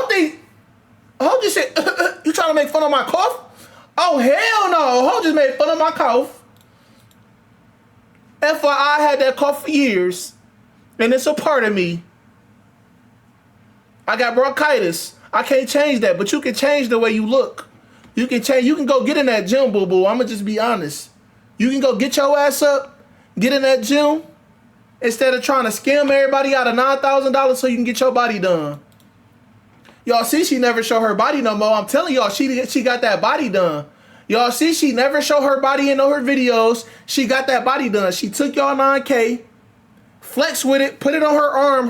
Don't think, Ho just said, you trying to make fun of my cough? Oh, hell no. Ho just made fun of my cough. FYI, I had that cough for years. And it's a part of me. I got bronchitis. I can't change that, but you can change the way you look. You can change. You can go get in that gym, boo-boo. I'm going to just be honest. You can go get your ass up, get in that gym, instead of trying to scam everybody out of $9,000 so you can get your body done. Y'all see she never show her body no more. I'm telling y'all, she got that body done. Y'all see she never show her body in all her videos. She got that body done. She took y'all 9K, flexed with it, put it on her arm.